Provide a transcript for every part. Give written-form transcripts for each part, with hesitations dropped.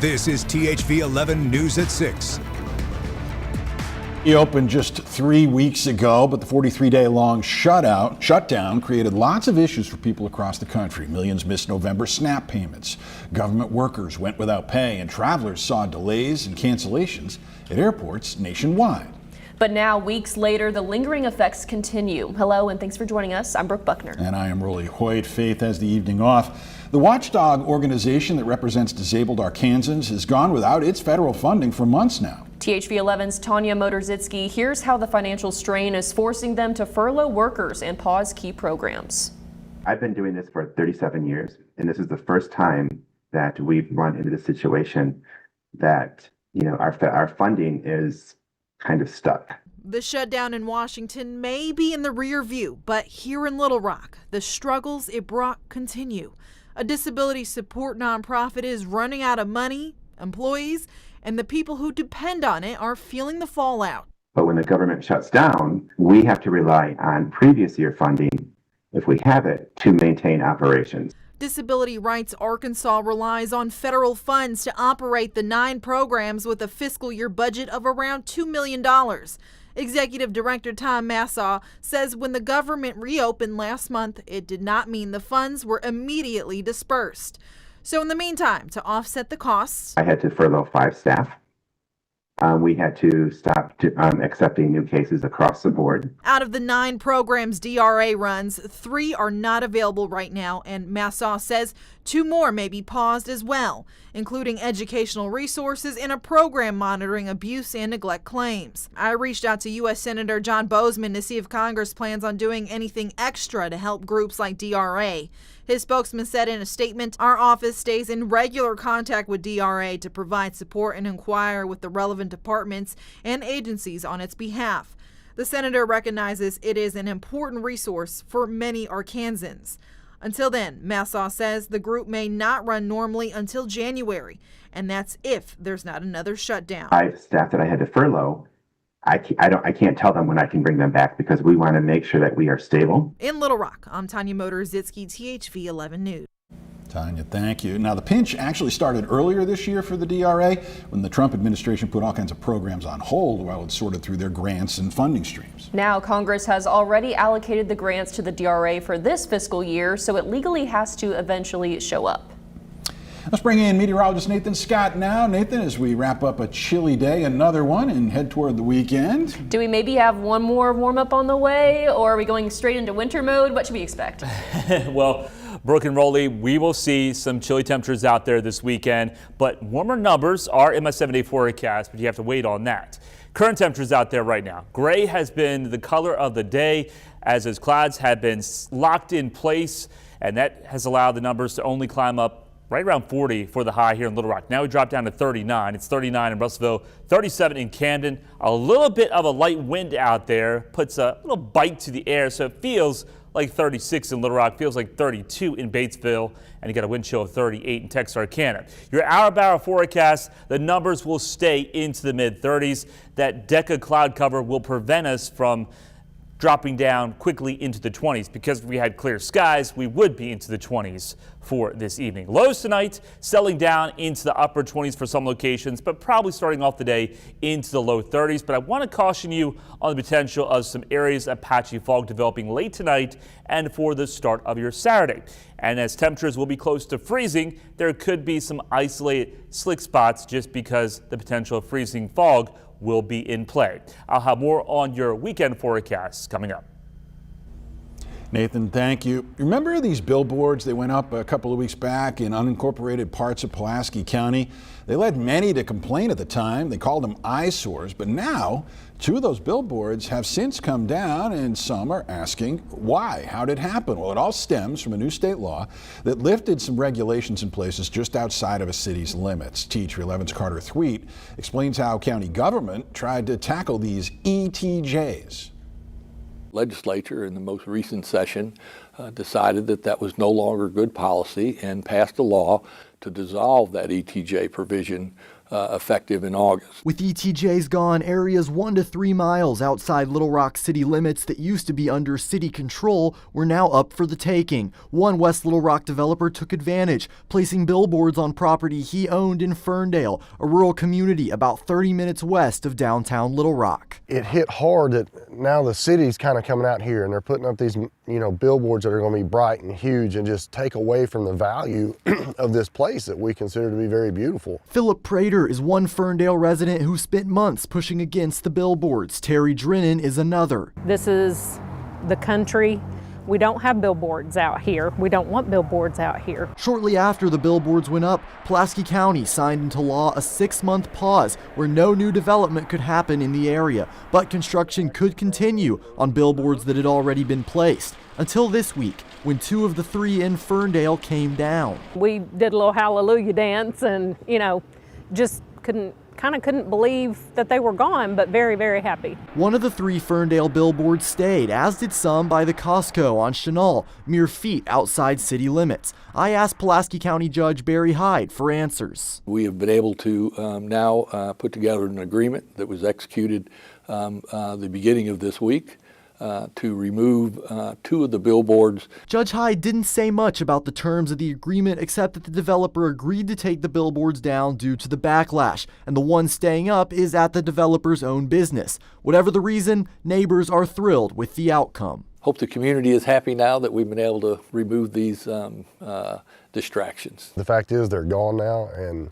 This is THV 11 News at 6. He opened just 3 weeks ago, but the 43-day-long shutdown created lots of issues for people across the country. Millions missed November SNAP payments. Government workers went without pay, and travelers saw delays and cancellations at airports nationwide. But now, weeks later, the lingering effects continue. Hello, and thanks for joining us. I'm Brooke Buckner. And I am Rolly Hoyt. Faith has the evening off. The watchdog organization that represents disabled Arkansans has gone without its federal funding for months now. THV 11's Tanya Motorzitsky here's how the financial strain is forcing them to furlough workers and pause key programs. I've been doing this for 37 years, and this is the first time that we've run into the situation that, our funding is kind of stuck. The shutdown in Washington may be in the rear view, but here in Little Rock, the struggles it brought continue. A disability support nonprofit is running out of money, employees, and the people who depend on it are feeling the fallout. But when the government shuts down, we have to rely on previous year funding, if we have it, to maintain operations. Disability Rights Arkansas relies on federal funds to operate the 9 programs with a fiscal year budget of around $2 million. Executive Director Tom Massaw says when the government reopened last month, it did not mean the funds were immediately dispersed. So in the meantime, to offset the costs, I had to furlough 5 staff. We had to stop accepting new cases across the board. Out of the 9 programs DRA runs, 3 are not available right now, and Massaw says 2 more may be paused as well, including educational resources and a program monitoring abuse and neglect claims. I reached out to U.S. Senator John Bozeman to see if Congress plans on doing anything extra to help groups like DRA. His spokesman said in a statement, "Our office stays in regular contact with DRA to provide support and inquire with the relevant departments and agencies on its behalf." The senator recognizes it is an important resource for many Arkansans. Until then, Massaw says the group may not run normally until January, and that's if there's not another shutdown. 5 staff that I had to furlough, I can't tell them when I can bring them back because we want to make sure that we are stable. In Little Rock, I'm Tanya Motorzitsky, THV 11 News. Tanya, thank you. Now, the pinch actually started earlier this year for the DRA when the Trump administration put all kinds of programs on hold while it sorted through their grants and funding streams. Now, Congress has already allocated the grants to the DRA for this fiscal year, so it legally has to eventually show up. Let's bring in meteorologist Nathan Scott now. Nathan, as we wrap up a chilly day, another one, and head toward the weekend. Do we maybe have one more warm-up on the way, or are we going straight into winter mode? What should we expect? Well, Brooke and Rolly, we will see some chilly temperatures out there this weekend, but warmer numbers are in my 7-day forecast, but you have to wait on that. Current temperatures out there right now. Gray has been the color of the day as those clouds have been locked in place, and that has allowed the numbers to only climb up right around 40 for the high here in Little Rock. Now we drop down to 39. It's 39 in Russellville, 37 in Camden. A little bit of a light wind out there puts a little bite to the air, so it feels like 36 in Little Rock, feels like 32 in Batesville, and you got a wind chill of 38 in Texarkana. Your hour-by-hour forecast, the numbers will stay into the mid-30s. That Deca cloud cover will prevent us from dropping down quickly into the 20s. Because if we had clear skies, we would be into the 20s for this evening. Lows tonight settling down into the upper 20s for some locations, but probably starting off the day into the low 30s. But I want to caution you on the potential of some areas of patchy fog developing late tonight and for the start of your Saturday. And as temperatures will be close to freezing, there could be some isolated slick spots just because the potential of freezing fog will be in play. I'll have more on your weekend forecasts coming up. Nathan, thank you. Remember these billboards? They went up a couple of weeks back in unincorporated parts of Pulaski County. They led many to complain at the time. They called them eyesores, but now 2 of those billboards have since come down, and some are asking why. How did it happen? Well, it all stems from a new state law that lifted some regulations in places just outside of a city's limits. THV 11's Carter Thweet explains how county government tried to tackle these ETJs. Legislature in the most recent session decided that that was no longer good policy and passed a law to dissolve that ETJ provision effective in August. With ETJs gone, areas 1 to 3 miles outside Little Rock city limits that used to be under city control were now up for the taking. One West Little Rock developer took advantage, placing billboards on property he owned in Ferndale, a rural community about 30 minutes west of downtown Little Rock. It hit hard that now the city's kind of coming out here and they're putting up these, billboards that are going to be bright and huge and just take away from the value of this place that we consider to be very beautiful. Philip Prater is one Ferndale resident who spent months pushing against the billboards. Terry Drennan is another. This is the country. We don't have billboards out here. We don't want billboards out here. Shortly after the billboards went up, Pulaski County signed into law a 6-month pause where no new development could happen in the area, but construction could continue on billboards that had already been placed until this week when 2 of the 3 in Ferndale came down. We did a little hallelujah dance and, just couldn't believe that they were gone, but very, very happy. One of the 3 Ferndale billboards stayed, as did some by the Costco on Chenal, mere feet outside city limits. I asked Pulaski County Judge Barry Hyde for answers. We have been able to now put together an agreement that was executed the beginning of this week to remove 2 of the billboards. Judge Hyde didn't say much about the terms of the agreement except that the developer agreed to take the billboards down due to the backlash, and the one staying up is at the developer's own business. Whatever the reason, neighbors are thrilled with the outcome. Hope the community is happy now that we've been able to remove these distractions. The fact is they're gone now and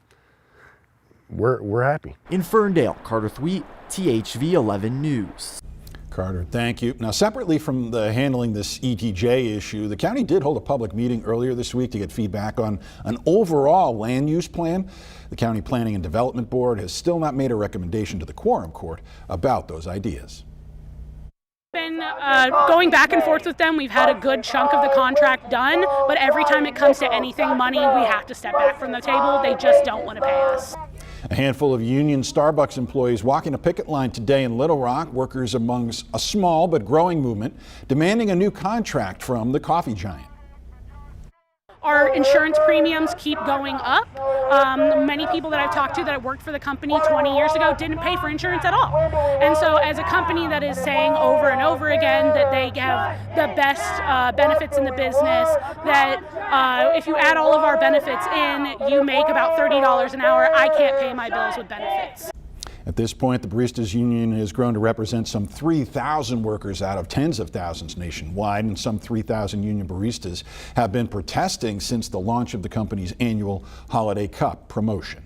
we're happy. In Ferndale, Carter Thweet, THV 11 News. Carter, thank you. Now, separately from the handling this ETJ issue, the county did hold a public meeting earlier this week to get feedback on an overall land use plan. The County Planning and Development Board has still not made a recommendation to the Quorum Court about those ideas. Been going back and forth with them. We've had a good chunk of the contract done, but every time it comes to anything money, we have to step back from the table. They just don't want to pay us. A handful of union Starbucks employees walking a picket line today in Little Rock, workers amongst a small but growing movement demanding a new contract from the coffee giant. Our insurance premiums keep going up. Many people that I've talked to that have worked for the company 20 years ago didn't pay for insurance at all. And so as a company that is saying over and over again that they have the best benefits in the business, that if you add all of our benefits in, you make about $30 an hour, I can't pay my bills with benefits. At this point, the Baristas Union has grown to represent some 3,000 workers out of tens of thousands nationwide, and some 3,000 union baristas have been protesting since the launch of the company's annual Holiday Cup promotion.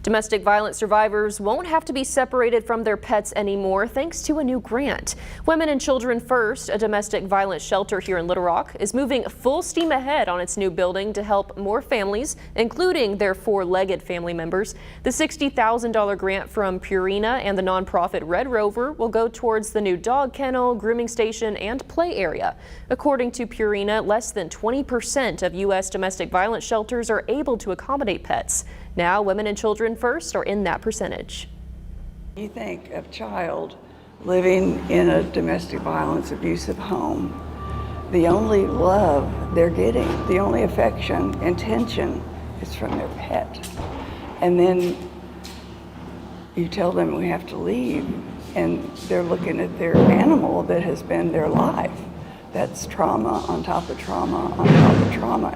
Domestic violence survivors won't have to be separated from their pets anymore thanks to a new grant. Women and Children First, a domestic violence shelter here in Little Rock, is moving full steam ahead on its new building to help more families, including their 4-legged family members. The $60,000 grant from Purina and the nonprofit Red Rover will go towards the new dog kennel, grooming station, and play area. According to Purina, less than 20% of U.S. domestic violence shelters are able to accommodate pets. Now, Women and Children First are in that percentage. You think of a child living in a domestic violence abusive home, the only love they're getting, the only affection and attention is from their pet. And then you tell them we have to leave, and they're looking at their animal that has been their life. That's trauma on top of trauma on top of trauma.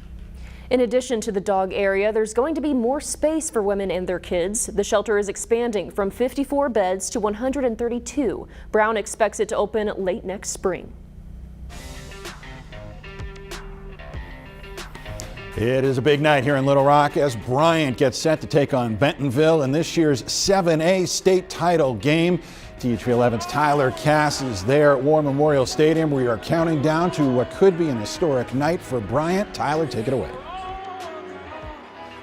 In addition to the dog area, there's going to be more space for women and their kids. The shelter is expanding from 54 beds to 132. Brown expects it to open late next spring. It is a big night here in Little Rock as Bryant gets set to take on Bentonville in this year's 7A state title game. THV 11's Tyler Cass is there at War Memorial Stadium. We are counting down to what could be an historic night for Bryant. Tyler, take it away.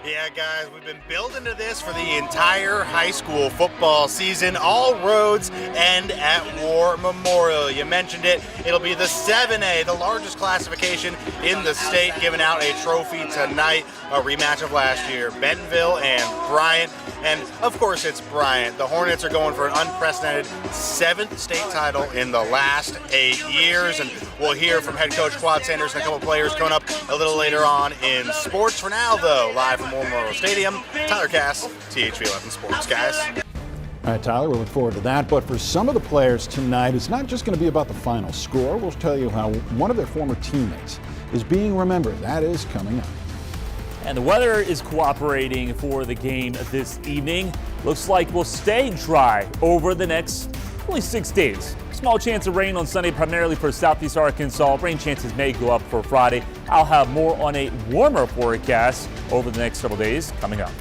Yeah, guys, we've been building to this for the entire high school football season. All roads end at War Memorial. You mentioned it. It'll be the 7A, the largest classification in the state, giving out a trophy tonight, a rematch of last year. Bentonville and Bryant. And, of course, it's Bryant. The Hornets are going for an unprecedented 7th state title in the last 8 years. And we'll hear from head coach Quad Sanders and a couple players coming up a little later on in sports. For now, though, live from War Memorial Memorial Stadium. Tyler Cass, THV 11 Sports, guys. All right, Tyler, we look forward to that. But for some of the players tonight, it's not just going to be about the final score. We'll tell you how one of their former teammates is being remembered. That is coming up. And the weather is cooperating for the game this evening. Looks like we'll stay dry over the next only 6 days. Small chance of rain on Sunday, primarily for southeast Arkansas. Rain chances may go up for Friday. I'll have more on a warmer forecast over the next several days coming up.